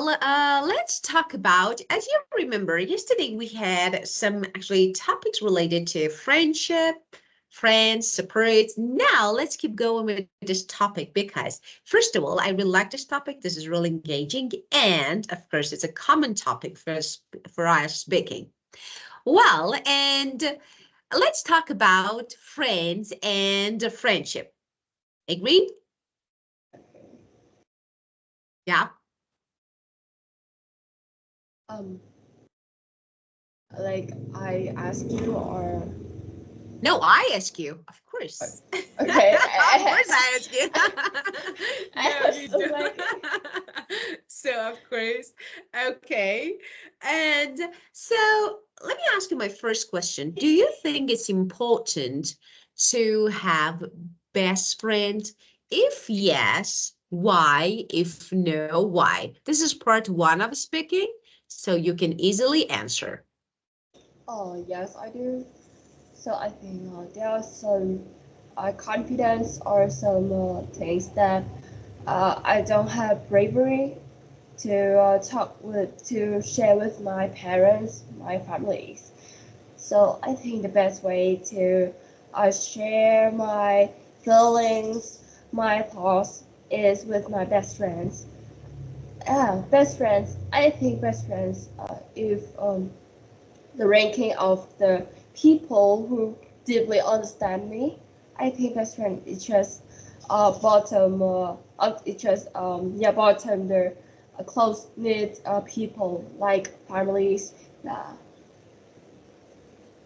Let's talk about, as you remember, yesterday we had some actually topics related to friendship, friends, separates. Now let's keep going with this topic because, first of all, I really like this topic. This is really engaging. And of course, it's a common topic for us speaking. Well, and let's talk about friends and friendship. Agreed? Yeah. Like I ask you or No, I ask you, of course. okay. Of course I ask you. I No, was you so don't. like So, of course. Okay. And so let me ask you my first question. Do you think it's important to have best friend? If yes, why? If no, why? This is part one of speaking, so you can easily answer. oh yes I do. So I think there are some confidence or some things that I don't have bravery to to share with my parents, my families. So I think the best way to share my feelings, my thoughts is with my best friends. Best friends. I think best friends. If the ranking of the people who deeply understand me, I think best friend is just bottom. It's just bottom the close knit people like families. Yeah.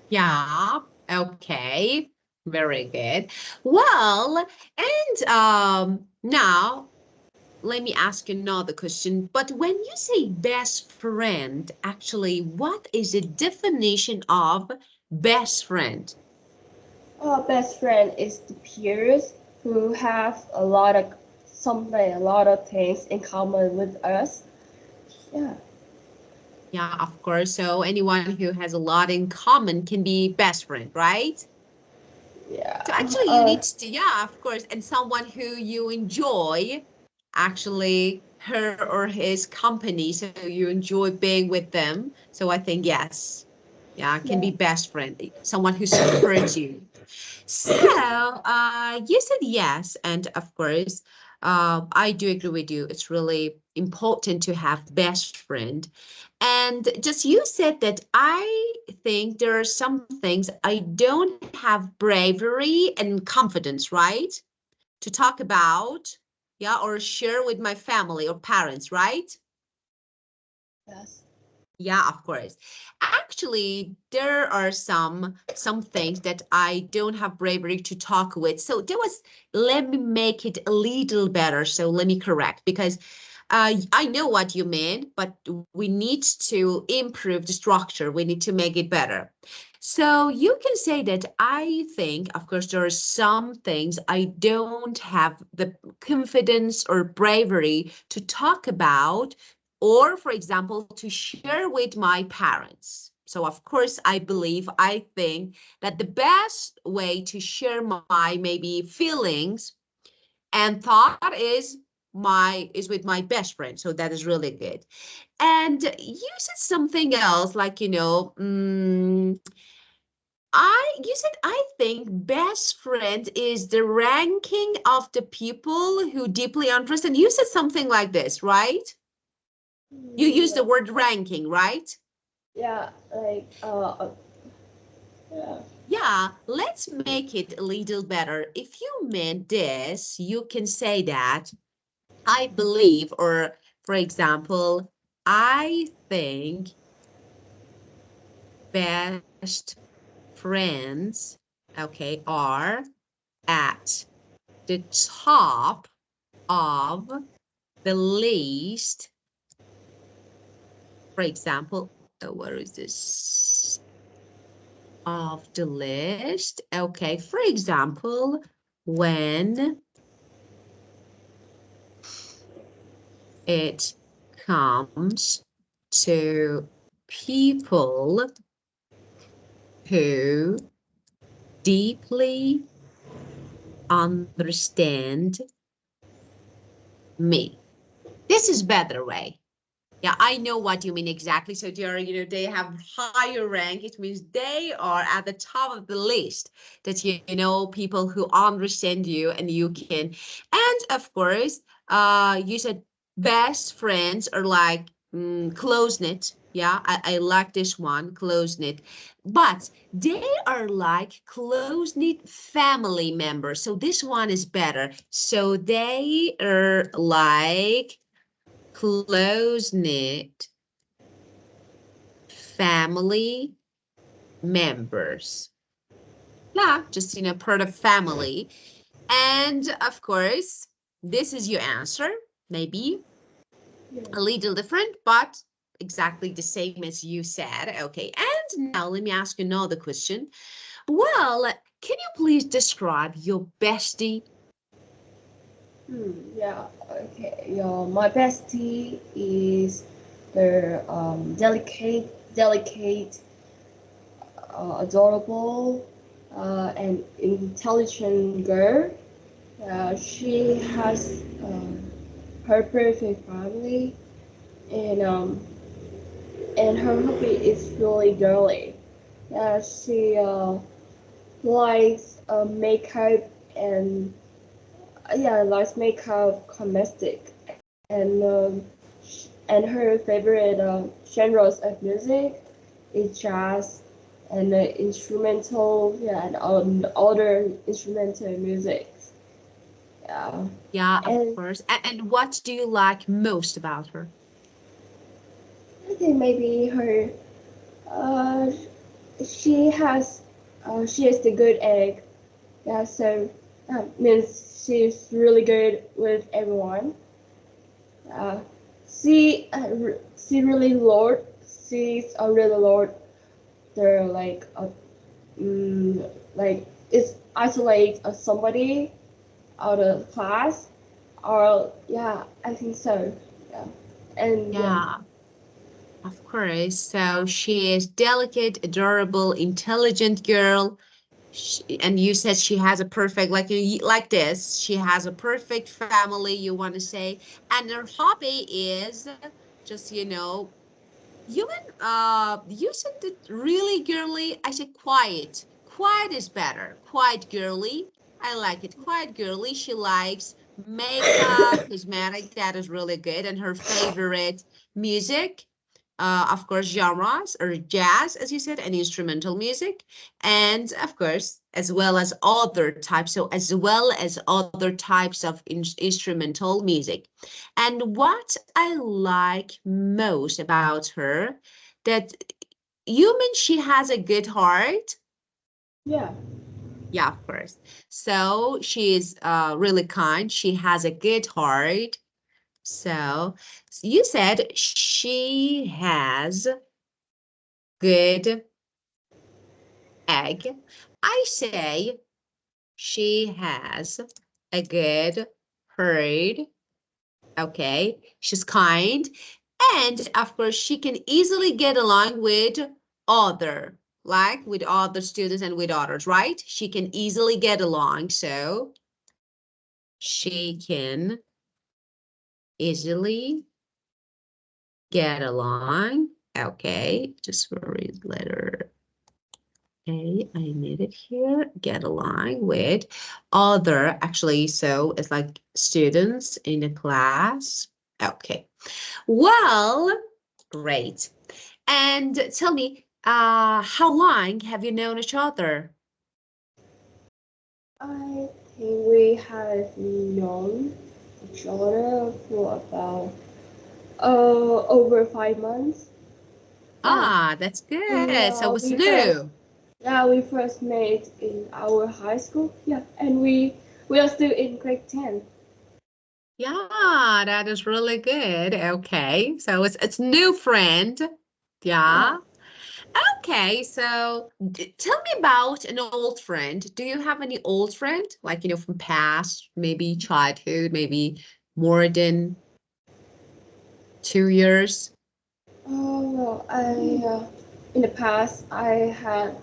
Yeah, okay. Very good. Well, and now let me ask you another question. But when you say best friend, actually, what is the definition of best friend? Our best friend is the peers who have a lot of something, a lot of things in common with us. Yeah. Yeah, of course. So anyone who has a lot in common can be best friend, right? Yeah. So actually you need to, yeah, of course, and someone who you enjoy actually her or his company, so you enjoy being with them. So I think yes, yeah, can Yeah. be best friend, someone who supports you. So you said yes, and of course, I do agree with you. It's really important to have best friend. And just you said that I think there are some things I don't have bravery and confidence, right? To talk about, yeah, or share with my family or parents, right? Yes. Yeah, of course. Actually, there are some things that I don't have bravery to talk with. So there was, let me make it a little better. So let me correct because I know what you mean, but we need to improve the structure. We need to make it better. So you can say that I think, of course, there are some things I don't have the confidence or bravery to talk about, or for example, to share with my parents. So of course, I think that the best way to share my maybe feelings and thought is with my best friend. So that is really good. And you said something else, like, you said, I think best friend is the ranking of the people who deeply understand. You said something like this, right? You use the Yeah. word ranking, right? Yeah. Like yeah. Yeah, let's make it a little better. If you meant this, you can say that I believe, or for example, I think best friends, okay, are at the top of the list. For example, where is this? Of the list. Okay, for example, when it comes to people who deeply understand me. This is better way. Yeah, I know what you mean exactly. So they are, they have higher rank. It means they are at the top of the list. That people who understand you and you can. And of course, you said best friends are like close knit. Yeah, I like this one, close knit. But they are like close knit family members. So this one is better. So they are like close knit family members. Yeah, just part of family. And of course, this is your answer. Maybe a Yes. little different, but exactly the same as you said. Okay, and now let me ask you another question. Well, can you please describe your bestie? Yeah. Okay. Yeah. My bestie is the delicate, adorable, and intelligent girl. She has her perfect family, and her hobby is really girly. She likes makeup and likes makeup, cosmetic, and her favorite genres of music is jazz and instrumental, and other instrumental music. Yeah, Yeah, of and course. And what do you like most about her? I think maybe her uh, she has the good egg. Yeah, so means she's really good with everyone. Uh, she really lord. She's a really lord. They're like it's isolate somebody out of class, or yeah, I think so. Yeah, and yeah. Yeah. Of course. So she is delicate, adorable, intelligent girl. And you said she has a perfect, like this, she has a perfect family, you want to say. And her hobby is just, human, you said it really girly. I said quiet. Quiet is better. Quiet girly. I like it. Quiet girly. She likes makeup, cosmetic. That is really good. And her favorite music, of course, genres or jazz, as you said, and instrumental music. And of course, as well as other types. So as well as other types of instrumental music. And what I like most about her, that you mean she has a good heart? Yeah. Yeah, of course. So she's really kind. She has a good heart. So you said she has good egg. I say she has a good heart. Okay, she's kind. And of course, she can easily get along with with other students and with others, right? She can easily get along. So she can easily get along. Okay, just read letter A. I need it here. Get along with other, actually, so it's like students in the class. Okay. Well, great. And tell me, how long have you known each other? I think we have known each other for about over 5 months. Yeah, Ah, that's we good. So uh, it's we first new. we first met in our high school. Yeah, and we are still in grade 10. Yeah, that is really good. Okay, so it's new friend. Yeah. Yeah. Okay, so tell me about an old friend. Do you have any old friend, like, from past, maybe childhood, maybe more than 2 years? Well, I in the past I had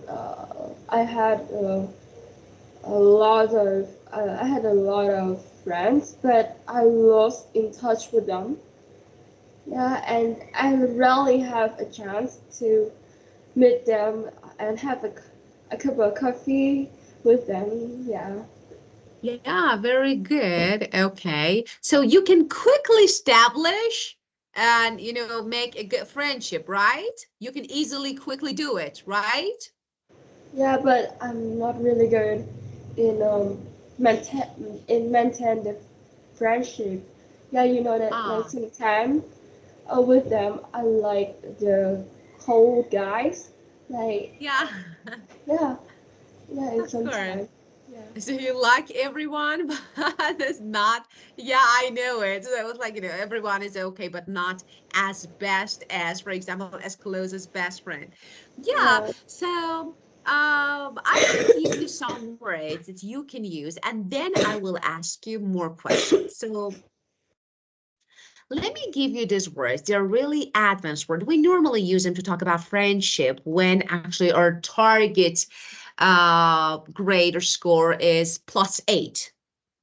a lot of friends, but I lost in touch with them. Yeah, and I rarely have a chance to meet them and have a cup of coffee with them. Yeah. Yeah, very good. Okay. So you can quickly establish and, make a good friendship, right? You can easily quickly do it, right? Yeah, but I'm not really good in maintain the friendship. Yeah, you know that Ah, sometimes with them I like the cold guys. Like yeah, yeah, yeah, it's of course. sometimes. Yeah. So you like everyone, but it's not. Yeah, I know it. So it was like, everyone is okay, but not as best as, for example, as close as best friend. Yeah. Yeah. So I will give you some words that you can use, and then I will ask you more questions. So let me give you these words. They're really advanced words. We normally use them to talk about friendship when actually our target grade or score is +8.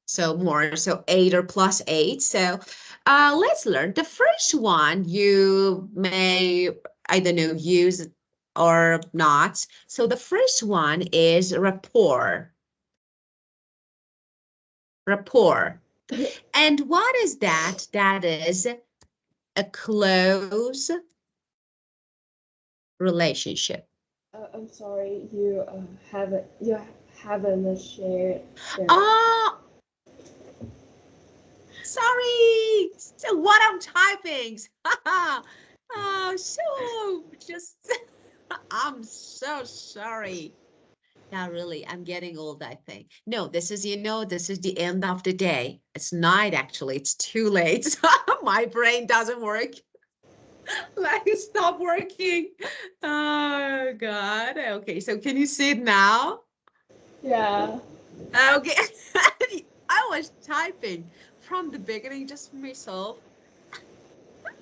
So more, so 8 or +8. So let's learn. The first one you may, I don't know, use or not. So the first one is rapport. Rapport. And what is that? That is a close relationship. I'm sorry, you haven't shared the. Oh, sorry. So what I'm typing. Oh, so just, I'm so sorry. Yeah, really, I'm getting old, I think. No, this is the end of the day. It's night, actually. It's too late. My brain doesn't work. Like, stop working. Oh, God. Okay, so can you see it now? Yeah. Okay. I was typing from the beginning just for myself.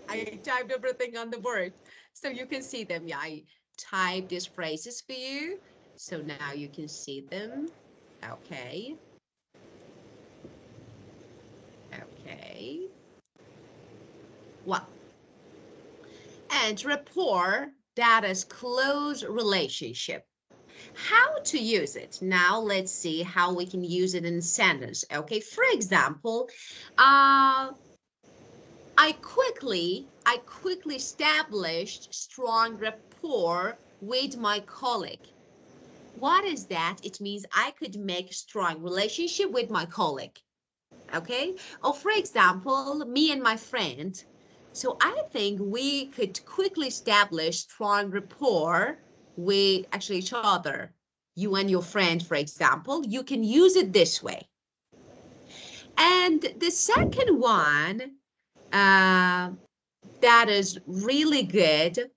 I typed everything on the board. So you can see them. Yeah, I typed these phrases for you. So now you can see them. Okay. Okay. Well, and rapport, that is close relationship. How to use it? Now let's see how we can use it in sentence. Okay, for example, I quickly established strong rapport with my colleague. What is that? It means I could make strong relationship with my colleague. Okay. Or for example, me and my friend. So I think we could quickly establish strong rapport with actually each other. You and your friend, for example, you can use it this way. And the second one, uh, that is really good.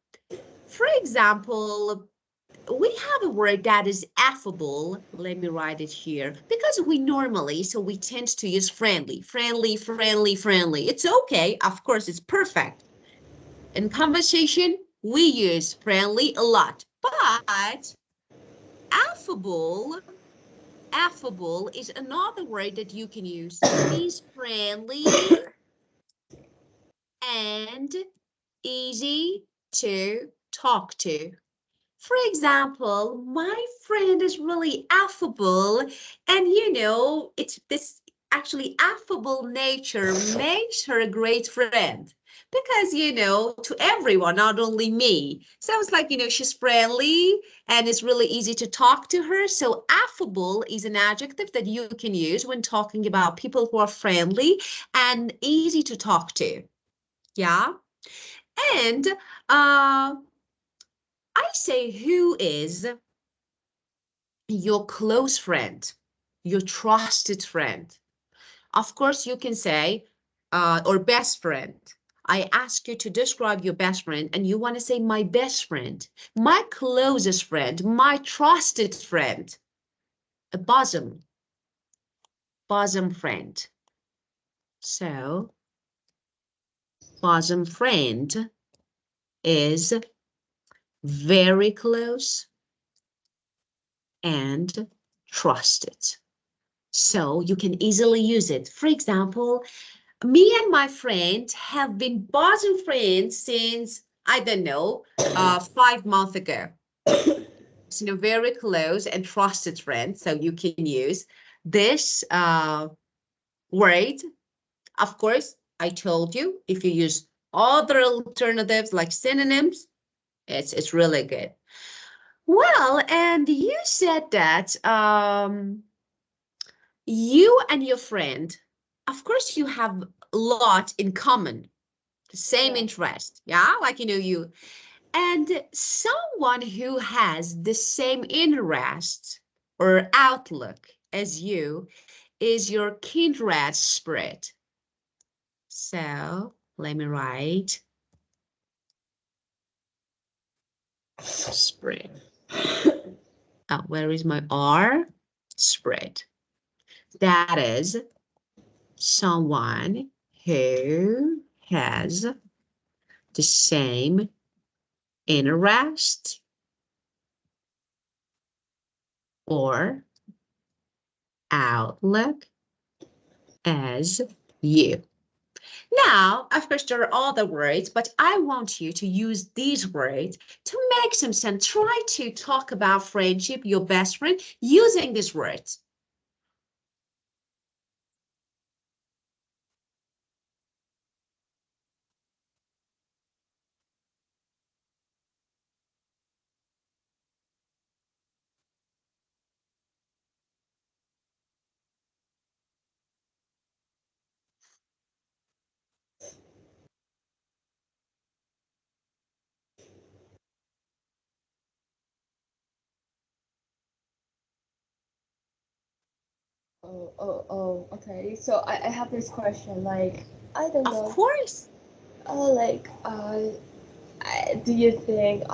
For example, we have a word that is affable. Let me write it here because so we tend to use friendly, friendly, friendly, friendly. It's okay. Of course, it's perfect. In conversation, we use friendly a lot, but affable, affable is another word that you can use. It means friendly and easy to talk to. For example, my friend is really affable, and it's this actually affable nature makes her a great friend because, to everyone, not only me. So it's like, she's friendly and it's really easy to talk to her. So affable is an adjective that you can use when talking about people who are friendly and easy to talk to. Yeah. And I say, who is your close friend, your trusted friend? Of course, you can say, or best friend. I ask you to describe your best friend, and you want to say, my best friend, my closest friend, my trusted friend, a bosom friend. So, bosom friend is very close and trusted. So you can easily use it. For example, Me and my friend have been bosom friends since, I don't know, 5 months ago. So, very close and trusted friend. So you can use this word. Of course, I told you, if you use other alternatives like synonyms, it's really good. Well, and you said that you and your friend, of course, you have a lot in common, the same Yeah. interest. Yeah, like you. And someone who has the same interest or outlook as you is your kindred spirit. So let me write spirit. Oh, where is my R? Spirit. That is someone who has the same interest or outlook as you. Now, of course, there are other words, but I want you to use these words to make some sense. Try to talk about friendship, your best friend, using these words. Okay. So I have this question. Like, I don't Of know. course. Like, do you think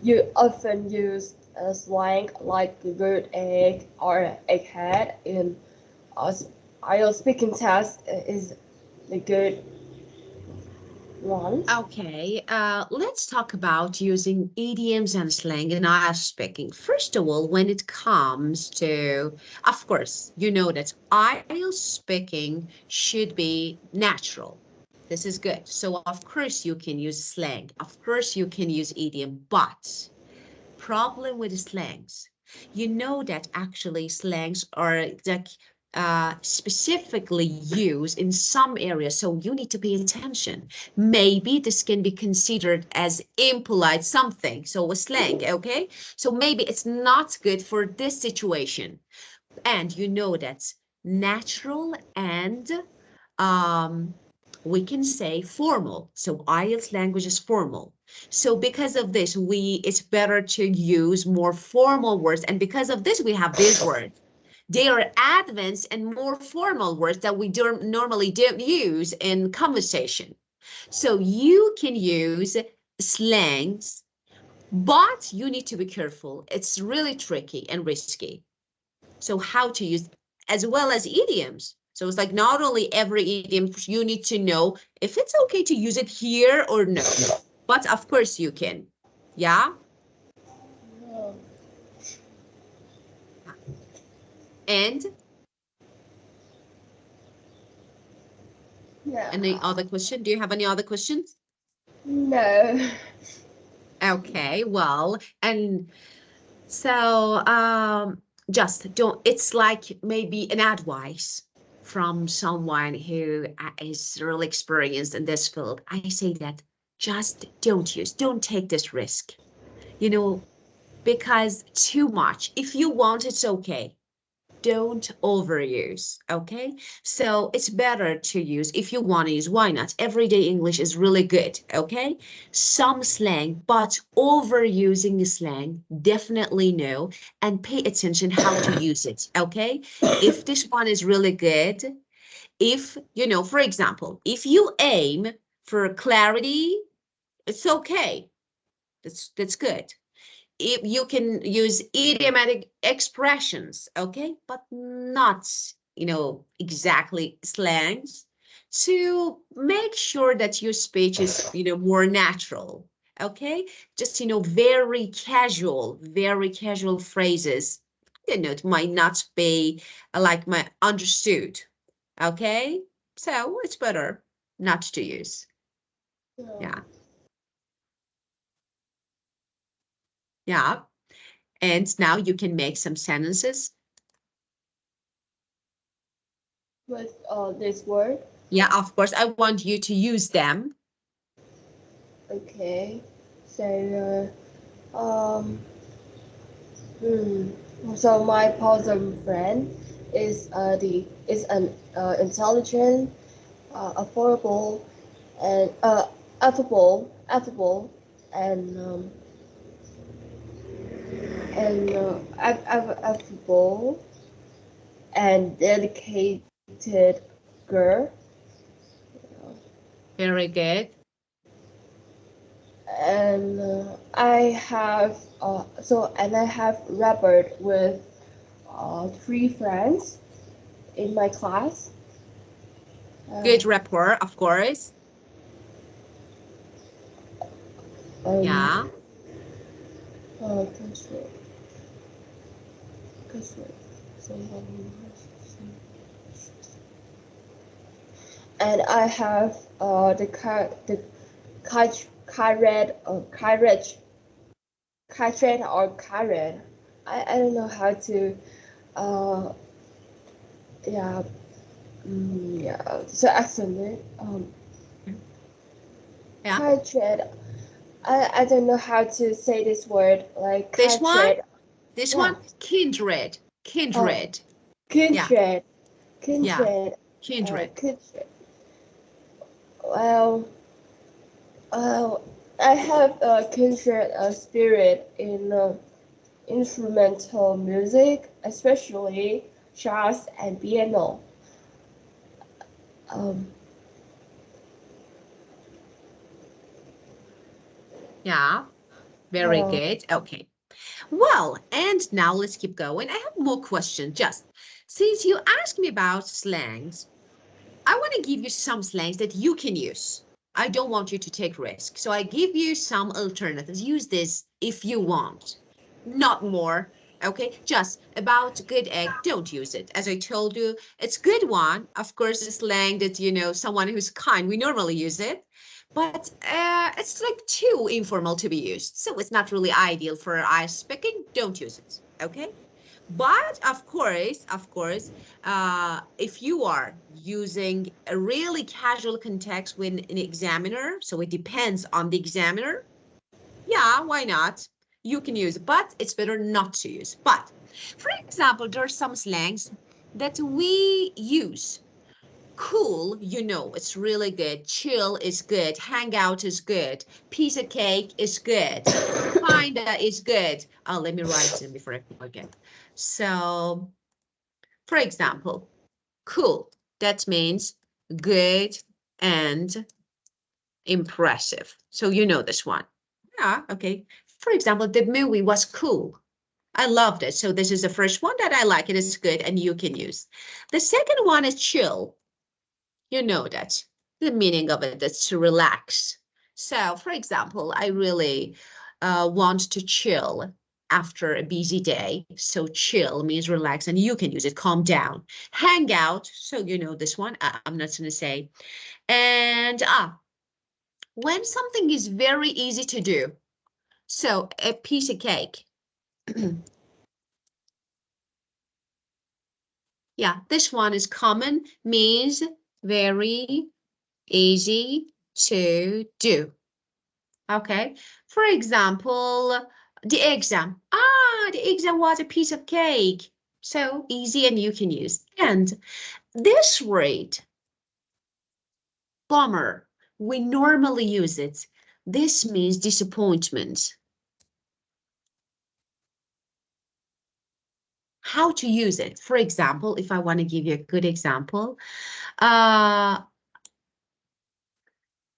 you often use slang like the good egg or egghead in us IELTS speaking test is the good ones? Okay, let's talk about using idioms and slang in our speaking. First of all, when it comes to, of course, you know that IELTS speaking should be natural. This is good. So, of course, you can use slang. Of course, you can use idiom, but problem with the slangs. You know that actually slangs are like specifically used in some areas, so you need to pay attention. Maybe this can be considered as impolite something, so a slang, okay? So maybe it's not good for this situation. And you know that's natural and um, we can say formal. So IELTS language is formal. So because of this, it's better to use more formal words. And because of this, we have these words. They are advanced and more formal words that we normally don't use in conversation. So you can use slangs, but you need to be careful. It's really tricky and risky. So how to use as well as idioms. So it's like not only every idiom you need to know if it's okay to use it here or no. But of course you can. Yeah. Oh, And yeah. any other question? Do you have any other questions? No. Okay, well, and so just don't, it's like maybe an advice from someone who is really experienced in this field. I say that just don't take this risk, you know, because too much. If you want, it's okay. Don't overuse, okay? So it's better to use, if you want to use, why not? Everyday English is really good, okay? Some slang, but overusing the slang, definitely no. And pay attention how to use it, okay? If this one is really good, if, for example, if you aim for clarity, it's okay. That's good. If you can use idiomatic expressions, okay, but not, exactly slangs to make sure that your speech is, more natural, okay? Just, very casual phrases. It might not be like my understood. Okay, so it's better not to use. Yeah, yeah. And now you can make some sentences. With this word. Yeah, of course, I want you to use them. Okay. So hmm. So my bosom friend is an intelligent, affordable, and affable, and affable and dedicated girl. Very good. And I have rappered with three friends in my class. Uh, Good rapport, of course. um, Yeah, control, control, and I have the courage or courage. I don't know how to uh yeah yeah so accent yeah. courage. I don't know how to say this word like This one, courage. this Yeah. one, kindred, Oh, kindred. Yeah, kindred, yeah, kindred, kindred. kindred. Well, uh, I have a kindred spirit in instrumental music, especially jazz and piano. Um, Yeah, very uh, good. Okay. Well, and now let's keep going. I have more questions. Just since you asked me about slangs, I want to give you some slangs that you can use. I don't want you to take risk. So I give you some alternatives. Use this if you want, not more. Okay, just about good egg, don't use it. As I told you, it's good one. Of course, it's slang that, someone who's kind, we normally use it, but it's like too informal to be used. So it's not really ideal for ice speaking. Don't use it. Okay. But of course, if you are using a really casual context with an examiner, so it depends on the examiner, yeah, why not? You can use it, but it's better not to use. But for example, there are some slangs that we use. Cool, it's really good. Chill is good. Hang out is good. Piece of cake is good. Kinda is good. Oh, let me write them before I forget. So, for example, cool. That means good and impressive. So you know this one. Yeah, okay. For example, the movie was cool. I loved it. So this is the first one that I like. It is good and you can use. The second one is chill. You know that the meaning of it is to relax. So, for example, I really want to chill after a busy day. So, chill means relax, and you can use it, calm down. Hang out. So, you know this one. I'm not going to say. And when something is very easy to do. So, a piece of cake. Yeah, this one is common, means very easy to do. Okay. For example, the exam. The exam was a piece of cake. So easy and you can use. And this word, bummer, we normally use it. This means disappointment. How to use it? For example, if I want to give you a good example, uh,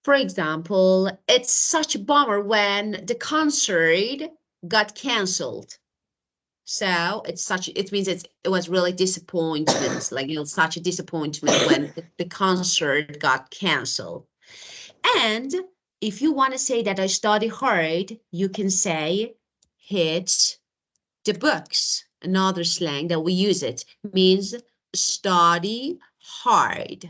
for example, it's such a bummer when the concert got canceled. So it means it was really disappointment, like, such a disappointment when the concert got canceled. And if you want to say that I study hard, you can say hit the books. Another slang that we use it means study hard.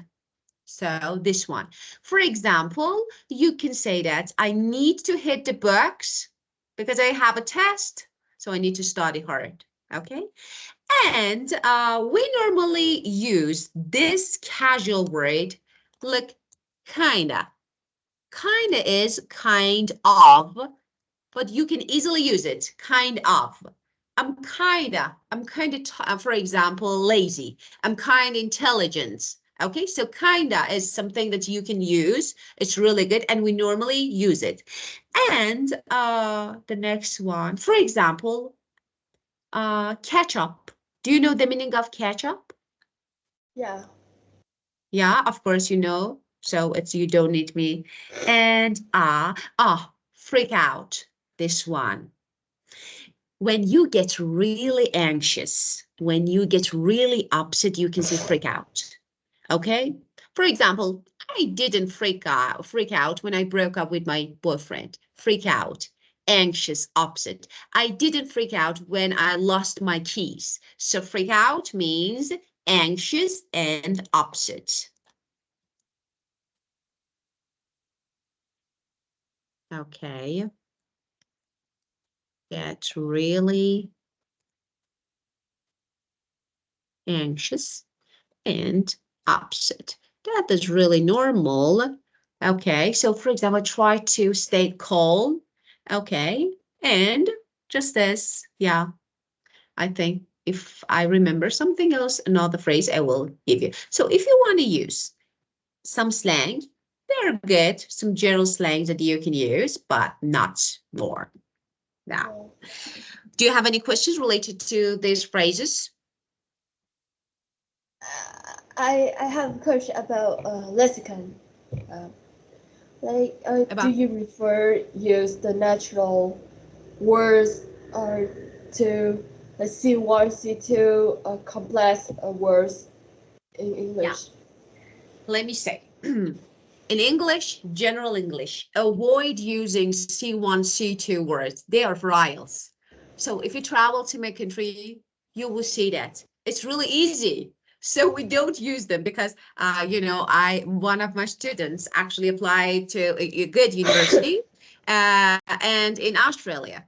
So this one. For example, you can say that I need to hit the books because I have a test, so I need to study hard. Okay. And we normally use this casual word, like kinda. Kinda is kind of, but you can easily use it, kind of. I'm kinda, for example, lazy. I'm kind of intelligent. Okay, so kinda is something that you can use. It's really good, and we normally use it. And the next one, for example, ketchup. Do you know the meaning of ketchup? Yeah. Yeah, of course you know. So it's you don't need me. And freak out. This one. When you get really anxious, when you get really upset, you can say freak out. Okay? For example, I didn't freak out when I broke up with my boyfriend. Freak out, anxious, upset. I didn't freak out when I lost my keys. So freak out means anxious and upset. Okay. Get really anxious and upset. That is really normal. Okay, so for example, try to stay calm. Okay, and just this, yeah, I think if I remember something else, another phrase I will give you. So if you want to use some slang, they're good, some general slangs that you can use, but not more. Now, do you have any questions related to these phrases? I have a question about lexicon. Uh, do About you prefer use the natural words or to C1, C2 complex words in yeah, English? let me say. In English, general English, avoid using C1, C2 words. They are varials. So if you travel to my country, you will see that. It's really easy. So we don't use them because, one of my students actually applied to a good university and in Australia.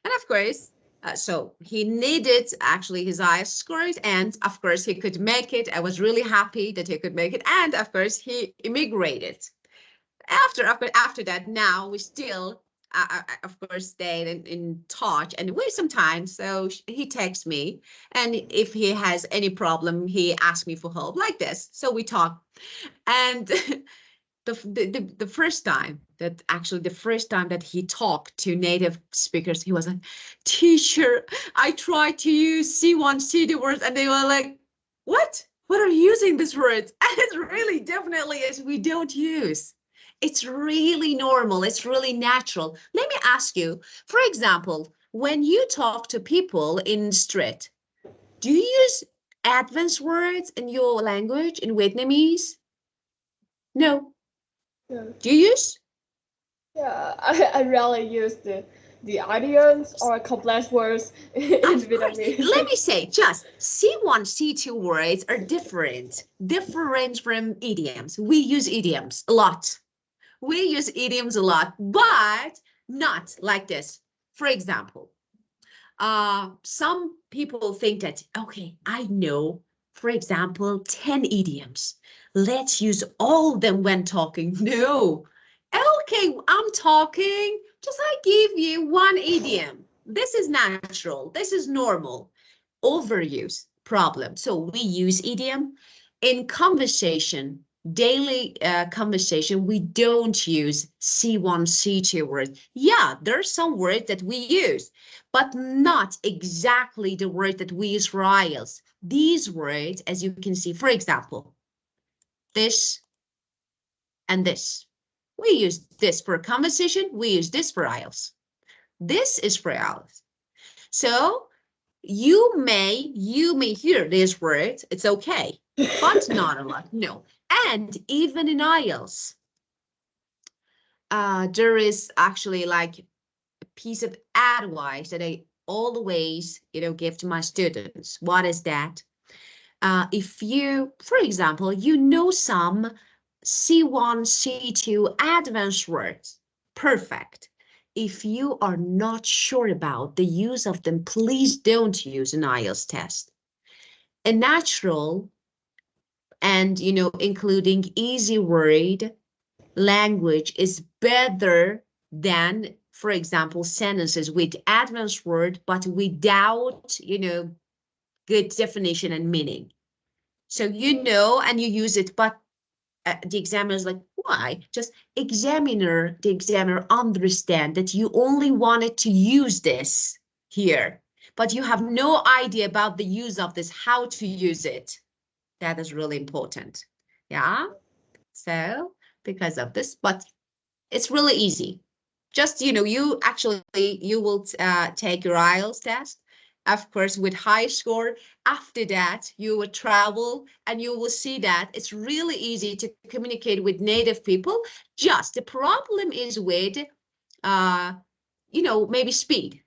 And of course, so he needed actually his IELTS scores, and of course he could make it. I was really happy that he could make it, and of course he immigrated. After that, now we still, of course, stayed in touch, and we sometimes. So he texts me, and if he has any problem, he asks me for help like this. So we talk, and the first time that he talked to native speakers, he was like, teacher, I tried to use C1, C2 words, and they were like, what are you using these words? And it's really definitely is we don't use. It's really normal, it's really natural. Let me ask you, for example, when you talk to people in the street, do you use advanced words in your language in Vietnamese? No. Yeah, Do you use? yeah. I rarely use the idioms or complex words in Of course. Let Vietnamese. me say, just C1, C2 words are different from idioms. We use idioms a lot. We use idioms a lot, but not like this. For example, some people think that, okay, I know, for example, 10 idioms. Let's use all of them when talking. No. Okay, I'm talking. Just I give you one idiom. This is natural. This is normal. Overuse problem. So we use idiom in conversation, daily conversation. We don't use C1, C2 words. Yeah, there's some words that we use, but not exactly the word that we use for IELTS. These words, as you can see, for example, this and this. We use this for conversation. We use this for IELTS. This is for IELTS. So you may hear these words. It's okay, but not a lot. No. And even in IELTS, there is actually like a piece of advice that I always, give to my students. What is that? If you, for example, you know some C1, C2 advanced words, perfect. If you are not sure about the use of them, please don't use an IELTS test. A natural and, including easy word language is better than, for example, sentences with advanced word, but without, good definition and meaning. So you know, and you use it, but the examiner is like, why? Just the examiner understand that you only wanted to use this here, but you have no idea about the use of this, how to use it. That is really important. Yeah. So because of this, but it's really easy. Just, you will take your IELTS test, of course, with high score. After that, you will travel and you will see that it's really easy to communicate with native people. Just the problem is with, maybe speed.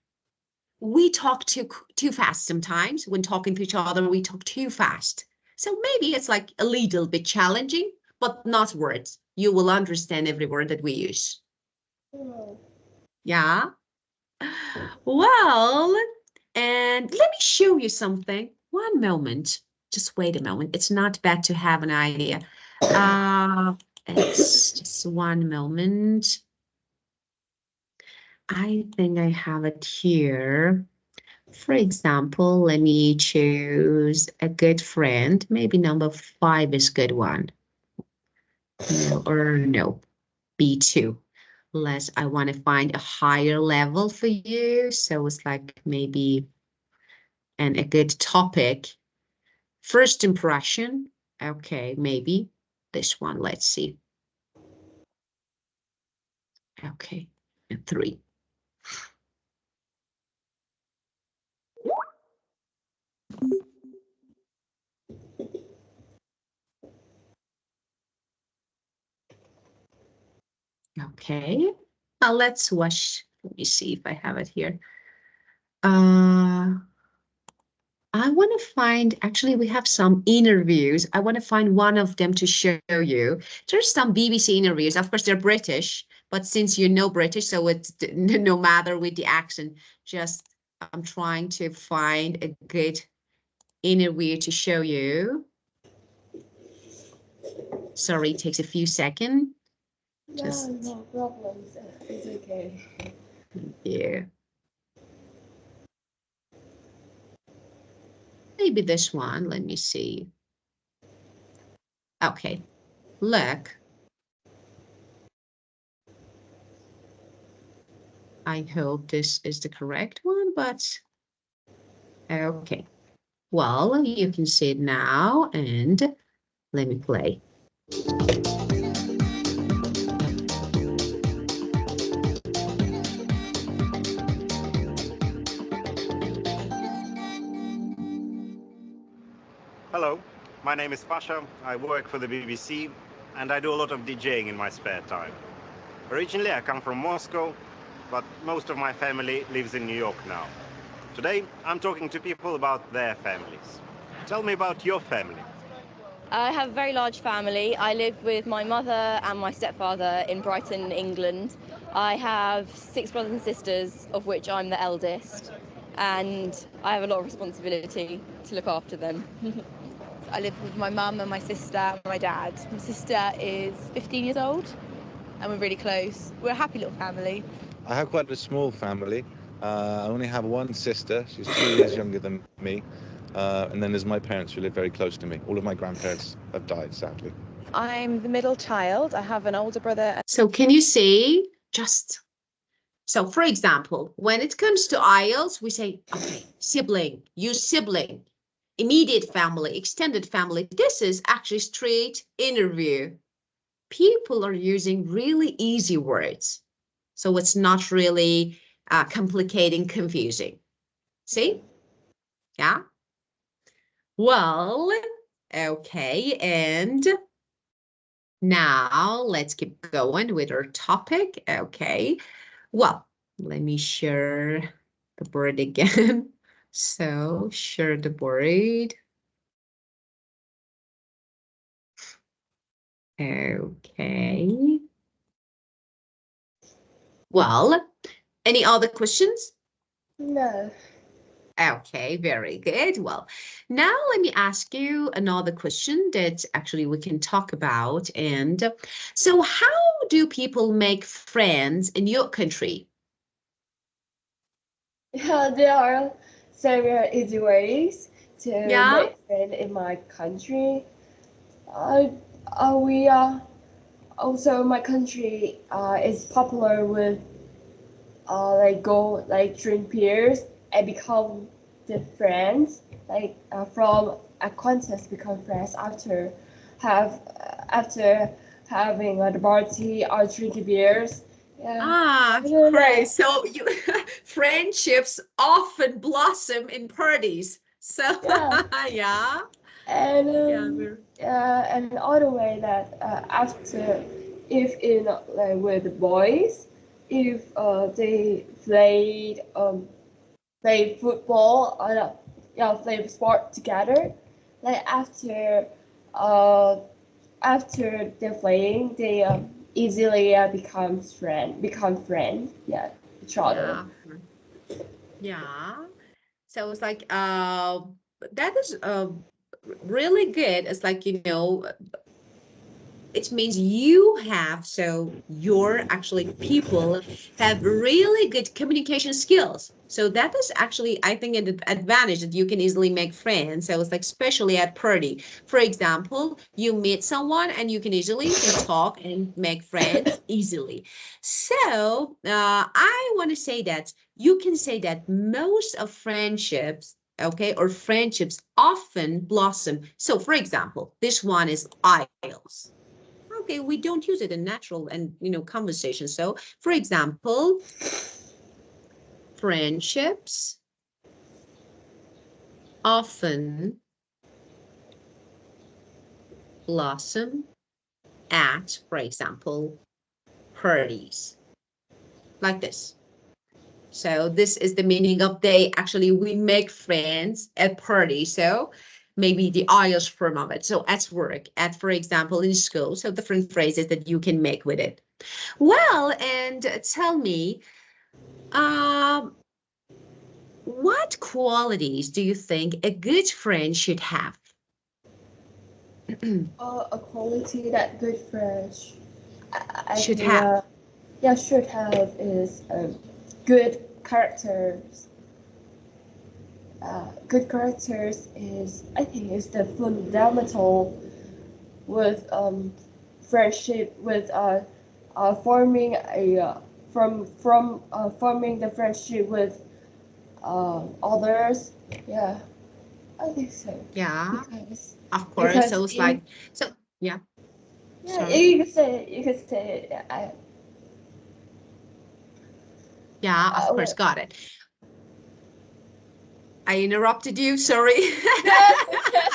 We talk too fast sometimes. When talking to each other, we talk too fast. So maybe it's like a little bit challenging, but not words. You will understand every word that we use. Yeah. Well, and let me show you something. One moment. Just wait a moment. It's not bad to have an idea. It's just one moment. I think I have it here. For example, let me choose a good friend. Maybe number 5 is good one. No, or no, B2. Unless I want to find a higher level for you. So it's like maybe a good topic. First impression. Okay, maybe this one. Let's see. Okay, 3. Okay, now let's watch. Let me see if I have it here. I want to find, actually, we have some interviews. I want to find one of them to show you. There's some BBC interviews. Of course, they're British, but since you know British, so it's no matter with the accent, just I'm trying to find a good interview to show you. Sorry, it takes a few seconds. Just... No problem. It's okay. Yeah. Maybe this one. Let me see. Okay, look. I hope this is the correct one, but okay. Well, you can see it now, and let me play. Hello, my name is Pasha. I work for the BBC and I do a lot of DJing in my spare time. Originally, I come from Moscow, but most of my family lives in New York now. Today, I'm talking to people about their families. Tell me about your family. I have a very large family. I live with my mother and my stepfather in Brighton, England. I have 6 brothers and sisters, of which I'm the eldest, and I have a lot of responsibility to look after them. I live with my mum and my sister and my dad. My sister is 15 years old and we're really close. We're a happy little family. I have quite a small family. I only have one sister. She's 2 years younger than me. And then there's my parents who live very close to me. All of my grandparents have died, sadly. I'm the middle child. I have an older brother. So can you see so for example, when it comes to IELTS, we say, okay, sibling, use sibling, immediate family, extended family. This is actually straight interview. People are using really easy words. So it's not really complicating, confusing. See? Yeah. Well, okay. And now let's keep going with our topic. Okay. Well, let me share the board again. So share the board. Okay. Well, any other questions? No. Okay, very good. Well, now let me ask you another question that actually we can talk about. And so how do people make friends in your country? Yeah, there are several easy ways to Yeah. make friends in my country. We also my country is popular with like go like drink beers and become the friends from a contest become friends after having a party or drinking beers. Yeah, Ah, I don't know. great. So you friendships often blossom in parties. So Yeah, yeah. and Yeah, very another way that after if in like with the boys if they play football or yeah play sport together like uh after they're playing they easily become friends yeah each other. yeah. Yeah. So it's like that is really good. It's like, it means you have, so your actually people have really good communication skills. So that is actually, I think, an advantage that you can easily make friends. So it's like, especially at party. For example, you meet someone and you can easily can talk and make friends easily. So I want to say that you can say that most of friendships, okay, or friendships often blossom. So for example, this one is aisles. Okay, we don't use it in natural and conversation. So, for example, friendships often blossom at, for example, parties like this. So this is the meaning of they actually we make friends at parties. So maybe the IELTS form of it. So at work, at for example in school. So different phrases that you can make with it. Well, and tell me, um, what qualities do you think a good friend should have? A quality that good friends I Should think have. yeah should have is good characters. Good characters is I think is the fundamental with friendship with forming a forming the friendship with others. Yeah, I think so Yeah, because of course. because So it's like, so yeah, yeah sorry. you could say Yeah, of course, well, got it. I interrupted you, sorry. yes,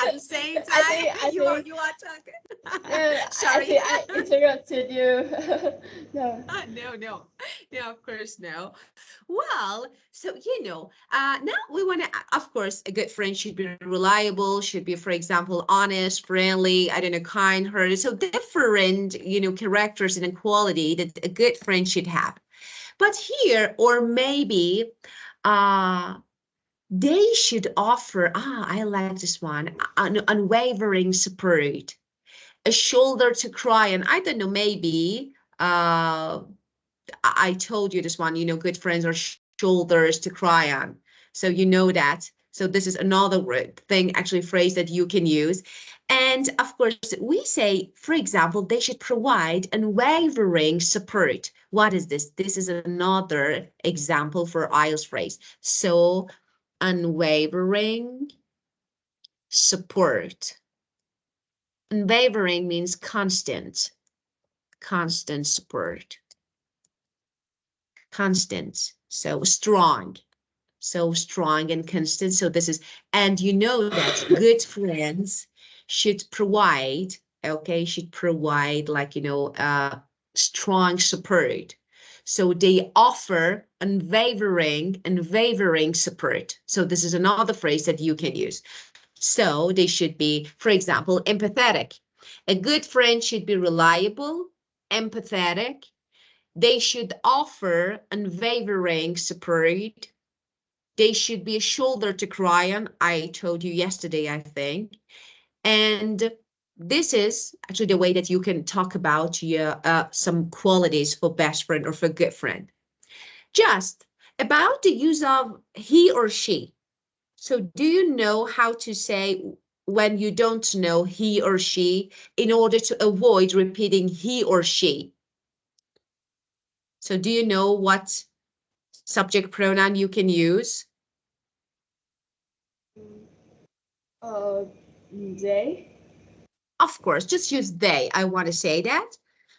At the same I time, think you are talking. I Sorry. think I interrupted you. No. No, of course, no. Well, so now we want to, of course, a good friend should be reliable, should be, for example, honest, friendly, I don't know, kind-hearted. So different, characters and quality that a good friend should have. But here, or maybe, uh, they should offer, I like this one, an unwavering support, a shoulder to cry. And I don't know, maybe I told you this one, good friends are shoulders to cry on. So you know that. So this is another word thing, actually phrase that you can use. And of course, we say, for example, they should provide unwavering support. What is this? This is another example for IELTS phrase. So unwavering support. Unwavering means constant, constant support. Constant, so strong and constant. So this is, and you know that good friends should provide, okay, should provide like, strong support. So they offer unwavering support. So this is another phrase that you can use. So they should be, for example, empathetic. A good friend should be reliable, empathetic. They should offer unwavering support. They should be a shoulder to cry on. I told you yesterday, I think. And this is actually the way that you can talk about your some qualities for best friend or for good friend. Just about the use of he or she. So do you know how to say when you don't know he or she in order to avoid repeating he or she? So do you know what subject pronoun you can use? Uh, they. Of course, just use they. I want to say that.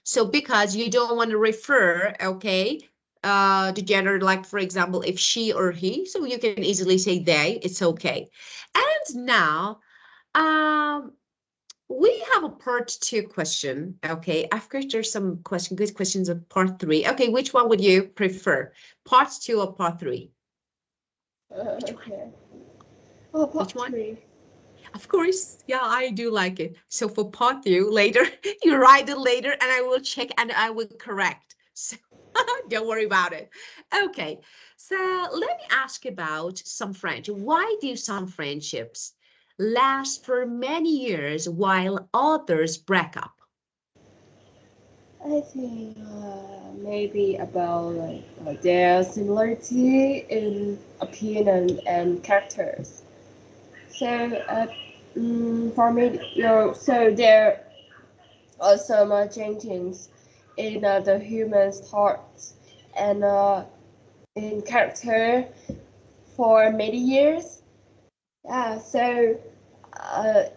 So because you don't want to refer, okay, the gender, like for example, if she or he, so you can easily say they, it's okay. And now, um, we have a part two question. Okay, I've got there's some good questions of part three. Okay, which one would you prefer? Part two or part three? Which one? Okay. Oh, Which part one? three. Of course, yeah, I do like it. So for part two later, you write it later and I will check and I will correct. So don't worry about it. Okay, so let me ask about some friendship. Why do some friendships last for many years while others break up? I think maybe about like their similarity in opinion and characters. So for me, so there are some changes in the human's thoughts and in character for many years. Yeah. So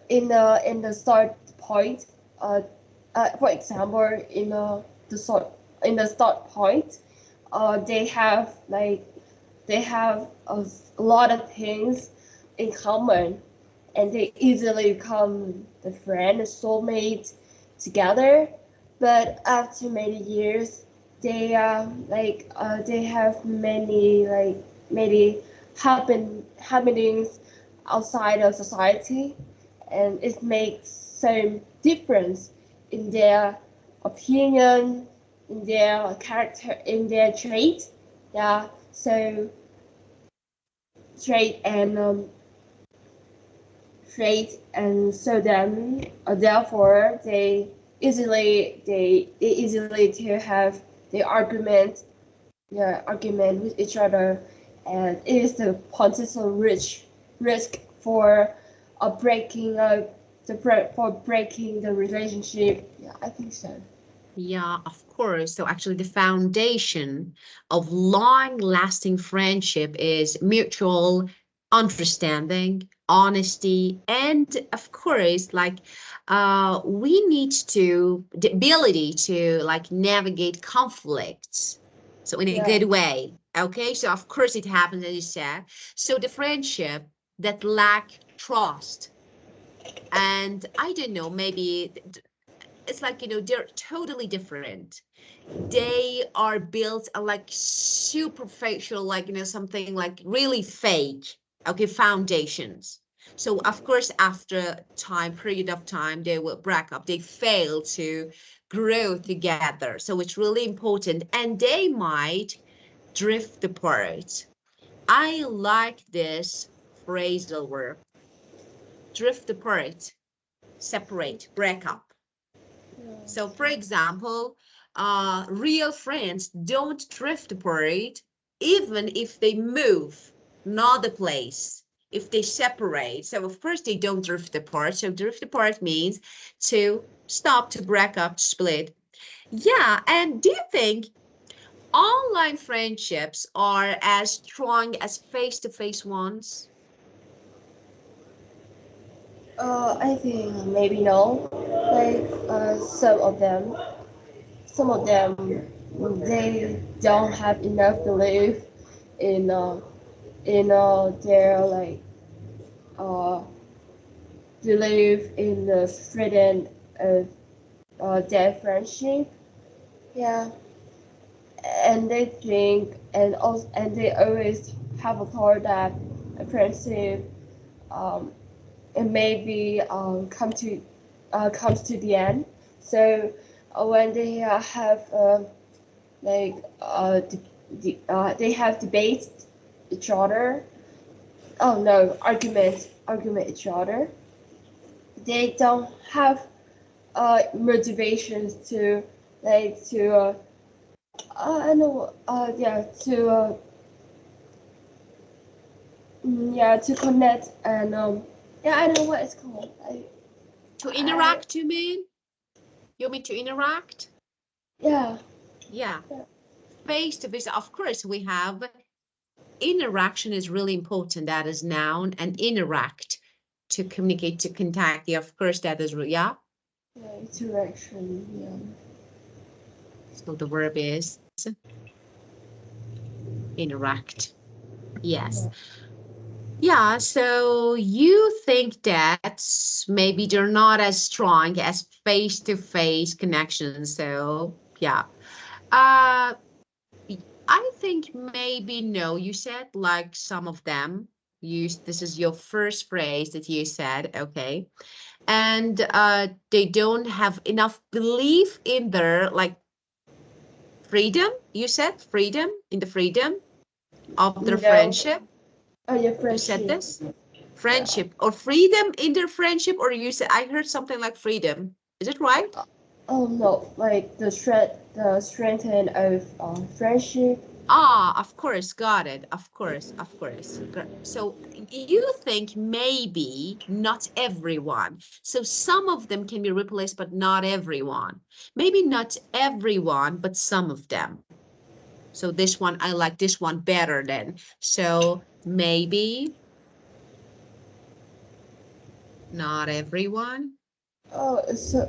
in the start point, uh, for example, in the start point, they have a lot of things in common, and they easily become the friend, the soulmate together. But after many years, they have many happenings outside of society, and it makes some difference in their opinion, in their character, in their trait. Yeah, so trait and so then therefore they easily to have the argument with each other, and it is the potential risk for for breaking the relationship. Yeah, I think so. Yeah, of course. So actually the foundation of long-lasting friendship is mutual understanding, honesty, and of course, like we need to the ability to like navigate conflicts. So in a Yeah. good way. Okay, so of course it happens as you said. So the friendship that lack trust, and I don't know, maybe it's like, you know, they're totally different. They are built on like superficial, like, you know, something like really fake, okay, foundations. So of course, after time, period of time, they will break up. They fail to grow together. So it's really important. And they might drift apart. I like this phrasal verb, drift apart, separate, break up. So for example, real friends don't drift apart even if they move another place, if they separate. So of course they don't drift apart. So drift apart means to stop, to break up, to split. Yeah, and do you think online friendships are as strong as face-to-face ones? I think maybe no. Like some of them, they don't have enough belief in their uh believe in the freedom of their friendship. Yeah, and they think and they always have a thought that a friendship it maybe come to comes to the end. So when they have like they have debates each other. Oh no, argument each other. They don't have motivations to like to I know yeah to yeah to connect and yeah I know what it's called. To interact, you mean? You mean to interact? Yeah. Yeah. Face to face, of course, we have interaction is really important. That is noun, and interact to communicate, to contact. Yeah, of course, that is, yeah. Yeah, interaction. Yeah. So the verb is interact. Yes. Yeah, so you think that maybe they're not as strong as face-to-face connections. So yeah. I think maybe no, you said like some of them use, this is your first phrase that you said, okay. And they don't have enough belief in their like freedom, you said freedom, in the freedom of their No. friendship. Oh, yeah, You said friendship. this? Friendship or freedom in their friendship, or you said, I heard something like freedom. Is it right? Oh no, like the strengthening of friendship. Ah, of course, got it. Of course, of course. So you think maybe not everyone. So some of them can be replaced, but not everyone. Maybe not everyone, but some of them. So this one, I like this one better then. So maybe not everyone, Oh, so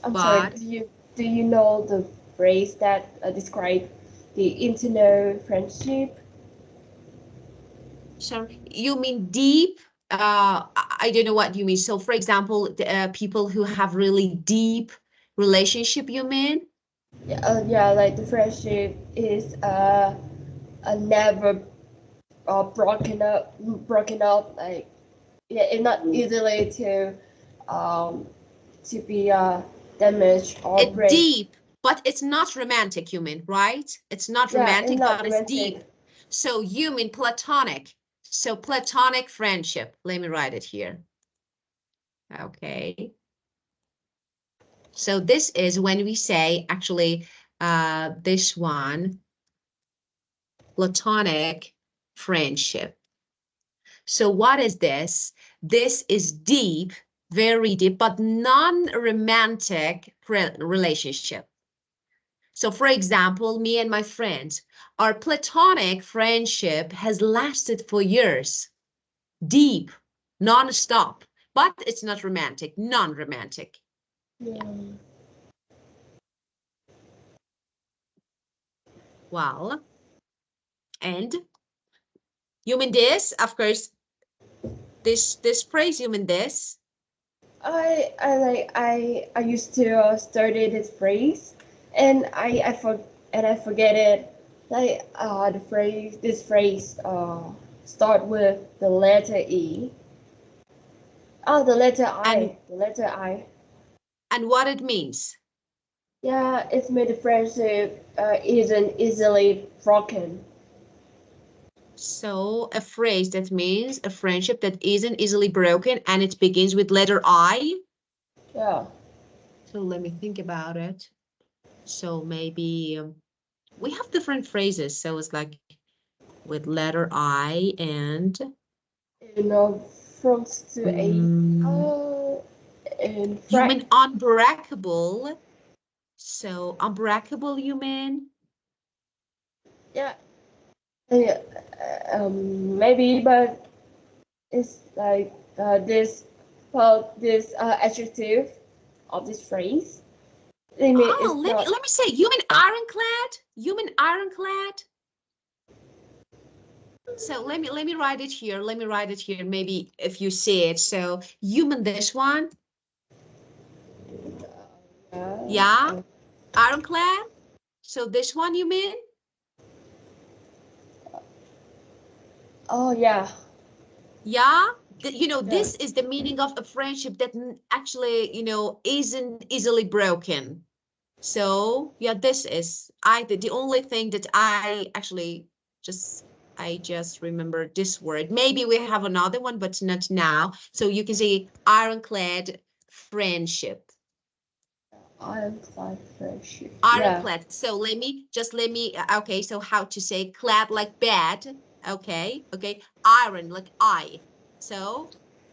I'm sorry. but Do you know the phrase that describe the internal friendship? so you mean deep? I don't know what you mean. So for example, people who have really deep relationship, you mean? Yeah, yeah, like the friendship is never broken up. Like yeah, it's not easily um to be damaged or It's break. deep, but it's not romantic, you mean, right? It's not Yeah, it's romantic, not but it's deep. romantic. So you mean platonic. So platonic friendship. Let me write it here. Okay. So this is when we say, actually, this one, platonic friendship. So what is this? This is deep, very deep, but non-romantic relationship. So for example, me and my friends, our platonic friendship has lasted for years, deep, non-stop, but it's not romantic, non-romantic. Yeah. Well, and you mean this, of course, this phrase, you mean this? I used to study this phrase, and I forget it. Like the phrase this phrase start with the letter E. Oh, the letter And I. The letter I. what it means. Yeah, it's made the friendship isn't easily broken. So a phrase that means a friendship that isn't easily broken, and it begins with letter I. Yeah. So let me think about it. So maybe we have different phrases. So it's like with letter I and You know, from to A. mm, And you mean unbreakable. So unbreakable, you mean? yeah. Yeah, maybe, but it's like this adjective of this phrase. I mean, Oh, it's not. let me say, you mean ironclad? You mean ironclad? So let me write it here. Let me write it here. Maybe if you see it. So you mean this one? Yeah, Uh, ironclad. So this one you mean? oh yeah. Yeah, This is the meaning of a friendship that actually, isn't easily broken. So yeah, this is the only thing that I just remember this word. Maybe we have another one, but not now. So you can say ironclad friendship. Ironclad friendship. Ironclad. So let me, okay, so how to say clad like bad. Okay. Iron like I. So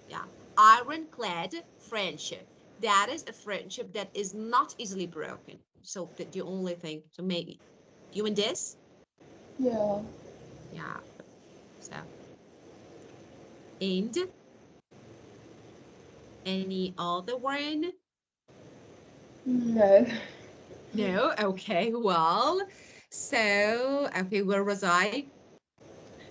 yeah, ironclad friendship. That is a friendship that is not easily broken. So the only thing, so maybe you and this? Yeah. Yeah. So, and any other one? No. No? Okay, well, so, okay, where was I?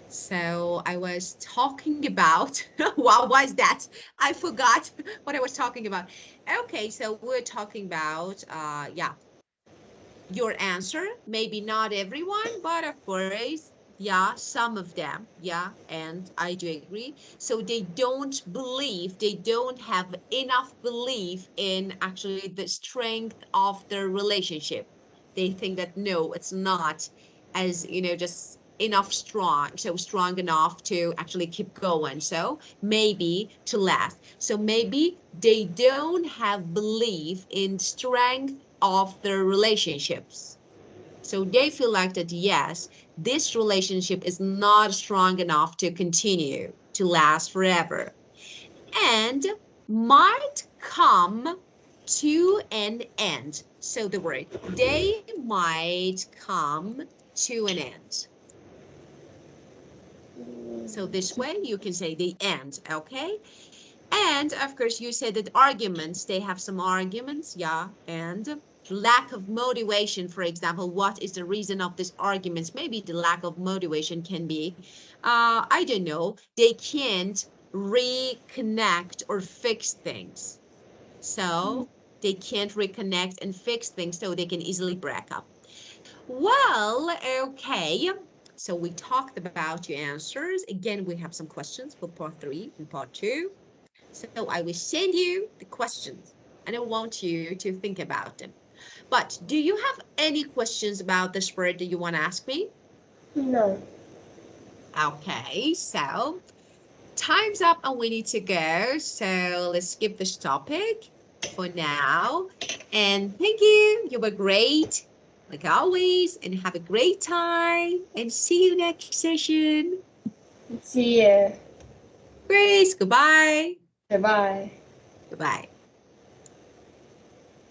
So I was talking about, what was that? I forgot what I was talking about. Okay, so we're talking about, yeah, your answer. Maybe not everyone, but of course, yeah, some of them, yeah, and I do agree. So they don't have enough belief in actually the strength of their relationship. They think that no, it's not as, just enough strong enough to actually keep going. So maybe to last. So maybe they don't have belief in strength of their relationships. So they feel like that, yes, this relationship is not strong enough to continue, to last forever, and might come to an end. So the word, they might come to an end. So this way you can say the end, okay? And of course, you said that arguments, they have some arguments, yeah, and lack of motivation, for example, what is the reason of these arguments? Maybe the lack of motivation can be, I don't know, they can't reconnect or fix things. So they can't reconnect and fix things, so they can easily break up. Well, okay. So we talked about your answers. Again, we have some questions for part 3 and part 2. So I will send you the questions and I want you to think about them. But do you have any questions about this word that you want to ask me? No. Okay, so time's up and we need to go. So let's skip this topic for now. And thank you. You were great, like always, and have a great time. And see you next session. See ya. Grace, goodbye. Goodbye. Goodbye.